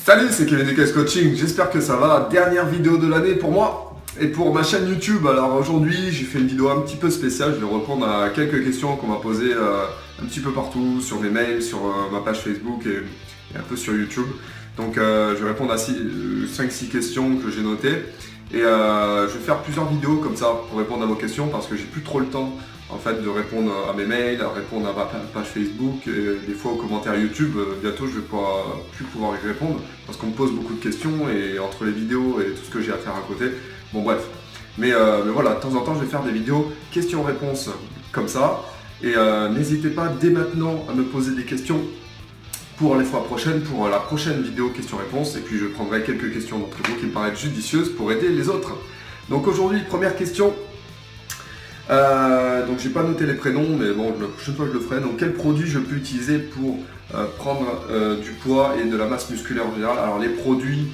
Salut, c'est Kevin de Coaching, j'espère que ça va. Dernière vidéo de l'année pour moi et pour ma chaîne YouTube. Alors aujourd'hui, j'ai fait une vidéo un petit peu spéciale. Je vais répondre à quelques questions qu'on m'a posées un petit peu partout, sur mes mails, sur ma page Facebook et un peu sur YouTube. Donc je vais répondre à 5-6 questions que j'ai notées. Et je vais faire plusieurs vidéos comme ça pour répondre à vos questions parce que j'ai plus trop le temps en fait de répondre à mes mails, à répondre à ma page Facebook et des fois aux commentaires YouTube. Bientôt je vais plus pouvoir y répondre parce qu'on me pose beaucoup de questions et entre les vidéos et tout ce que j'ai à faire à côté. Bon bref. Mais voilà, de temps en temps je vais faire des vidéos questions-réponses comme ça. Et n'hésitez pas dès maintenant à me poser des questions pour les fois prochaines, pour la prochaine vidéo questions-réponses. Et puis je prendrai quelques questions d'entre vous qui me paraissent judicieuses pour aider les autres. Donc aujourd'hui, première question. Donc j'ai pas noté les prénoms, mais bon, la prochaine fois je le ferai. Donc quel produit je peux utiliser pour prendre du poids et de la masse musculaire en général? Alors les produits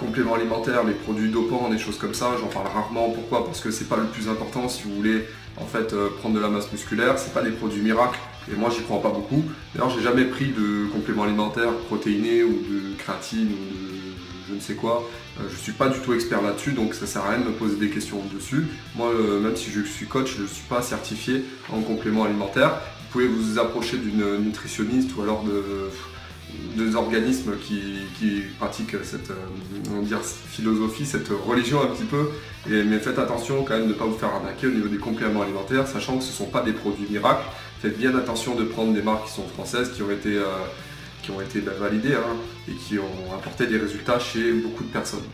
compléments alimentaires, les produits dopants, des choses comme ça, j'en parle rarement. Pourquoi? Parce que c'est pas le plus important si vous voulez en fait prendre de la masse musculaire. C'est pas des produits miracles et moi j'y crois pas beaucoup. D'ailleurs j'ai jamais pris de compléments alimentaires protéinés ou de créatine ou de je ne sais quoi. Je suis pas du tout expert là-dessus, donc ça sert à rien de me poser des questions dessus. Moi, même si je suis coach, je ne suis pas certifié en complément alimentaire. Vous pouvez vous approcher d'une nutritionniste ou alors des organismes qui pratiquent cette philosophie, cette religion un petit peu. Mais faites attention quand même de ne pas vous faire arnaquer au niveau des compléments alimentaires, sachant que ce ne sont pas des produits miracles. Faites bien attention de prendre des marques qui sont françaises, qui ont été validées et qui ont apporté des résultats chez beaucoup de personnes.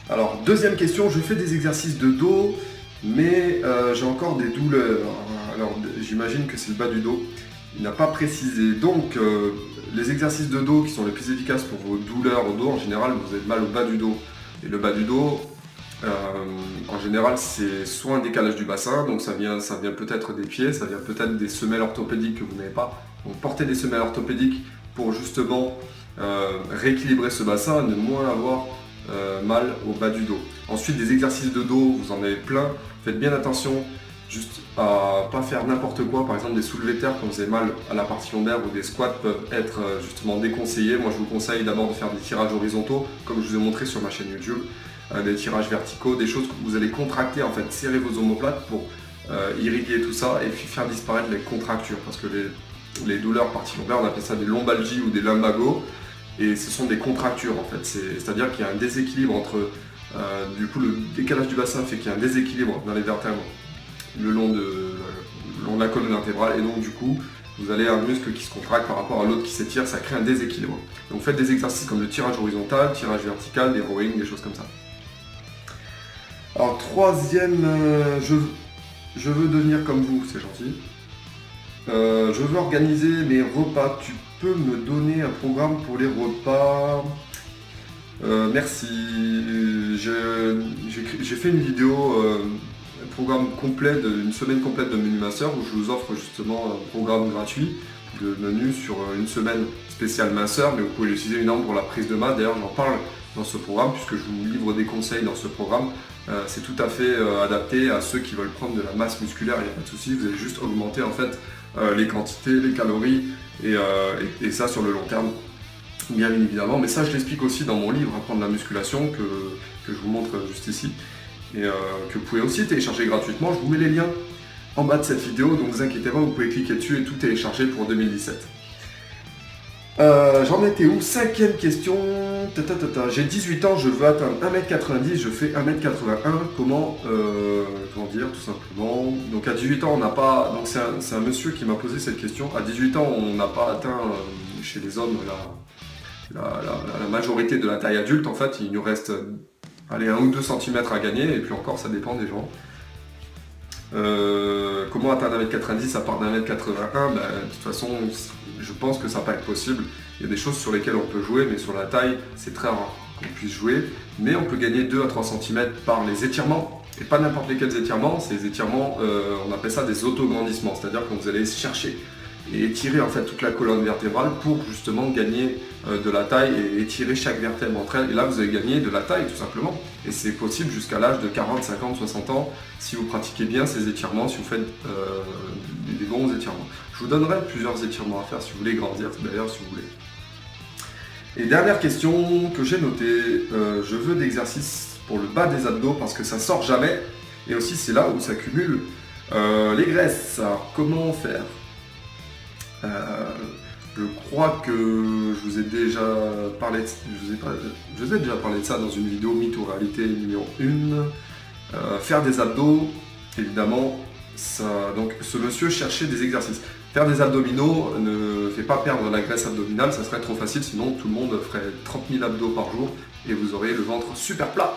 Alors, deuxième question, je fais des exercices de dos, mais j'ai encore des douleurs. Alors, j'imagine que c'est le bas du dos. Il n'a pas précisé. Donc, les exercices de dos qui sont les plus efficaces pour vos douleurs au dos, en général, vous avez mal au bas du dos. Et le bas du dos, en général, c'est soit un décalage du bassin, donc ça vient peut-être des pieds, ça vient peut-être des semelles orthopédiques que vous n'avez pas. Donc portez des semelles orthopédiques pour justement rééquilibrer ce bassin et ne moins avoir mal au bas du dos. Ensuite, des exercices de dos, vous en avez plein. Faites bien attention juste à pas faire n'importe quoi. Par exemple, des soulevés de terre quand vous avez mal à la partie lombaire ou des squats peuvent être justement déconseillés. Moi, je vous conseille d'abord de faire des tirages horizontaux, comme je vous ai montré sur ma chaîne YouTube. Des tirages verticaux, des choses que vous allez contracter, en fait, serrer vos omoplates pour irriguer tout ça et puis faire disparaître les contractures. Parce que les douleurs partie lombaire, on appelle ça des lombalgies ou des lumbagos, et ce sont des contractures en fait. C'est-à-dire qu'il y a un déséquilibre entre, du coup le décalage du bassin fait qu'il y a un déséquilibre dans les vertèbres le long de la colonne vertébrale, et donc du coup vous avez un muscle qui se contracte par rapport à l'autre qui s'étire, ça crée un déséquilibre. Donc faites des exercices comme le tirage horizontal, tirage vertical, des rowing, des choses comme ça. Alors troisième, je veux devenir comme vous, c'est gentil. Je veux organiser mes repas. Tu peux me donner un programme pour les repas? Merci. J'ai fait une vidéo, un programme complet, une semaine complète de menu minceur où je vous offre justement un programme gratuit de menu sur une semaine spéciale minceur, mais vous pouvez l'utiliser évidemment pour la prise de masse. D'ailleurs, j'en parle dans ce programme puisque je vous livre des conseils dans ce programme. C'est tout à fait adapté à ceux qui veulent prendre de la masse musculaire, il n'y a pas de souci, vous allez juste augmenter en fait les quantités, les calories et ça sur le long terme, bien évidemment. Mais ça je l'explique aussi dans mon livre Apprendre la musculation que je vous montre juste ici et que vous pouvez aussi télécharger gratuitement. Je vous mets les liens en bas de cette vidéo, donc ne vous inquiétez pas, vous pouvez cliquer dessus et tout télécharger pour 2017. J'en étais où? Cinquième question. J'ai 18 ans, je veux atteindre 1m90, je fais 1m81. Comment dire tout simplement? Donc à 18 ans, on n'a pas. Donc c'est un monsieur qui m'a posé cette question. À 18 ans, on n'a pas atteint chez les hommes la majorité de la taille adulte. En fait, il nous reste 1 ou 2 cm à gagner, et puis encore, ça dépend des gens. Comment atteindre 1m90 à part d'1m81? De toute façon, je pense que ça va pas être possible. Il y a des choses sur lesquelles on peut jouer, mais sur la taille, c'est très rare qu'on puisse jouer. Mais on peut gagner 2 à 3 cm par les étirements, et pas n'importe lesquels étirements. Ces étirements, on appelle ça des autograndissements, c'est-à-dire que vous allez chercher et étirer en fait toute la colonne vertébrale pour justement gagner de la taille et étirer chaque vertèbre entre elles. Et là, vous allez gagner de la taille tout simplement. Et c'est possible jusqu'à l'âge de 40, 50, 60 ans si vous pratiquez bien ces étirements, si vous faites des bons étirements. Je vous donnerai plusieurs étirements à faire si vous voulez grandir, d'ailleurs si vous voulez. Et dernière question que j'ai notée, je veux d'exercices pour le bas des abdos parce que ça sort jamais. Et aussi c'est là où s'accumulent les graisses. Alors comment faire? Je crois que je vous ai déjà parlé de ça dans une vidéo mythe ou réalité numéro 1. Faire des abdos, évidemment, donc ce monsieur cherchait des exercices. Faire des abdominaux ne fait pas perdre la graisse abdominale, ça serait trop facile, sinon tout le monde ferait 30 000 abdos par jour et vous auriez le ventre super plat.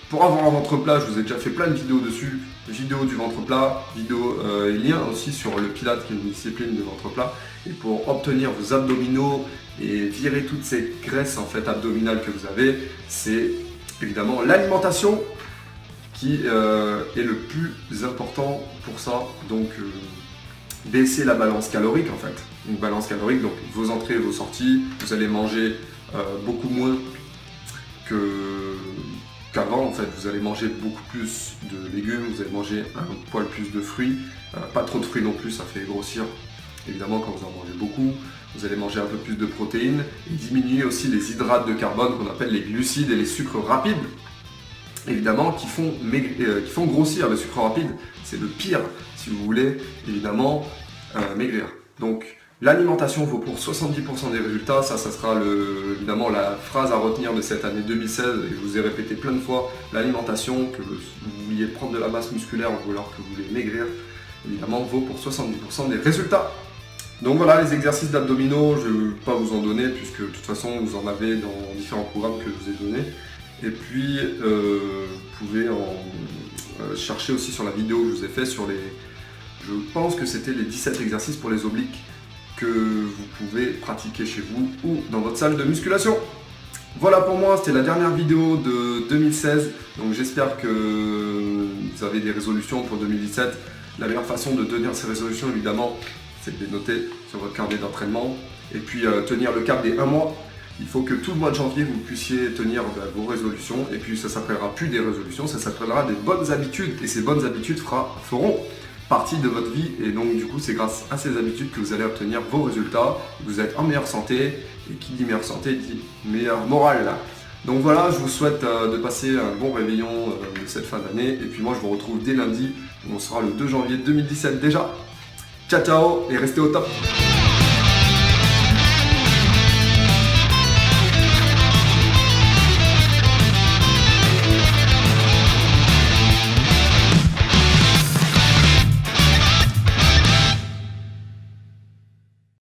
Pour avoir un ventre plat, je vous ai déjà fait plein de vidéos dessus, vidéo du ventre plat, vidéo et lien aussi sur le Pilates qui est une discipline de ventre plat. Et pour obtenir vos abdominaux et virer toutes ces graisses en fait abdominales que vous avez, c'est évidemment l'alimentation qui est le plus important pour ça. Donc baisser la balance calorique en fait. Une balance calorique, donc vos entrées et vos sorties, vous allez manger beaucoup moins qu'avant en fait. Vous allez manger beaucoup plus de légumes, vous allez manger un poil plus de fruits, pas trop de fruits non plus, ça fait grossir évidemment quand vous en mangez beaucoup. Vous allez manger un peu plus de protéines et diminuer aussi les hydrates de carbone qu'on appelle les glucides et les sucres rapides, évidemment, qui font grossir. Le sucre rapide, c'est le pire si vous voulez évidemment maigrir. Donc l'alimentation vaut pour 70% des résultats, ça sera évidemment la phrase à retenir de cette année 2016, et je vous ai répété plein de fois, l'alimentation, que vous vouliez prendre de la masse musculaire ou alors que vous voulez maigrir, évidemment vaut pour 70% des résultats. Donc voilà, les exercices d'abdominaux, je ne vais pas vous en donner puisque de toute façon vous en avez dans différents programmes que je vous ai donnés. Et puis vous pouvez en chercher aussi sur la vidéo que je vous ai fait sur je pense que c'était les 17 exercices pour les obliques que vous pouvez pratiquer chez vous ou dans votre salle de musculation. Voilà pour moi, c'était la dernière vidéo de 2016. Donc j'espère que vous avez des résolutions pour 2017. La meilleure façon de tenir ces résolutions évidemment, c'est de les noter sur votre carnet d'entraînement et puis tenir le cap des 1 mois. Il faut que tout le mois de janvier vous puissiez tenir vos résolutions et puis ça ne s'appellera plus des résolutions, ça s'appellera des bonnes habitudes et ces bonnes habitudes feront partie de votre vie et donc du coup c'est grâce à ces habitudes que vous allez obtenir vos résultats, vous êtes en meilleure santé et qui dit meilleure santé dit meilleure morale. Donc voilà, je vous souhaite de passer un bon réveillon de cette fin d'année et puis moi je vous retrouve dès lundi, on sera le 2 janvier 2017 déjà. Ciao ciao et restez au top.